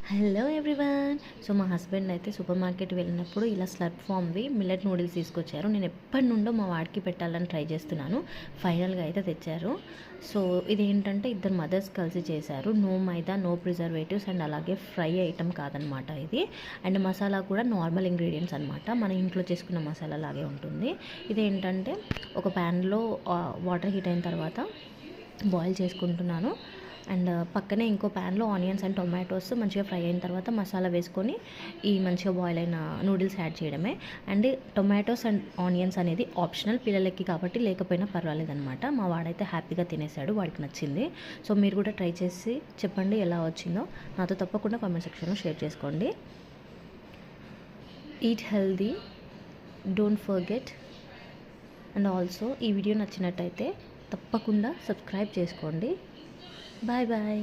Hello everyone. So మా husband అయితే super market వెళ్ళినప్పుడు ఇలా స్లర్ప్ ఫామ్వి మిల్లెట్ నూడిల్స్ తీసుకొచ్చారు. నేను ఎప్పటి నుండో మా వాడికి పెట్టాలని ట్రై చేస్తున్నాను. ఫైనల్గా అయితే తెచ్చారు. సో ఇదేంటంటే ఇద్దరు మదర్స్ కలిసి చేశారు. No maida, no preservatives and అలాగే ఫ్రై ఐటమ్ కాదనమాట ఇది. అండ్ మసాలా కూడా నార్మల్ ఇంగ్రీడియంట్స్ అనమాట, మన ఇంట్లో చేసుకున్న మసాలా లాగే ఉంటుంది. ఇదేంటంటే ఒక ప్యాన్లో వాటర్ హీట్ అయిన తర్వాత బాయిల్ చేసుకుంటున్నాను. అండ్ పక్కనే ఇంకో ప్యాన్లో ఆనియన్స్ అండ్ టొమాటోస్ మంచిగా ఫ్రై అయిన తర్వాత మసాలా వేసుకొని ఈ మంచిగా బాయిల్ అయిన నూడిల్స్ యాడ్ చేయడమే. అండ్ టొమాటోస్ అండ్ ఆనియన్స్ అనేది ఆప్షనల్ పిల్లలకి, కాబట్టి లేకపోయినా పర్వాలేదనమాట. మా వాడైతే హ్యాపీగా తినేసాడు, వాడికి నచ్చింది. సో మీరు కూడా ట్రై చేసి చెప్పండి ఎలా వచ్చిందో. నాతో తప్పకుండా కామెంట్ సెక్షన్లో షేర్ చేసుకోండి. Eat healthy, don't forget. And also ఈ వీడియో నచ్చినట్టయితే తప్పకుండా సబ్స్క్రైబ్ చేసుకోండి. Bye bye.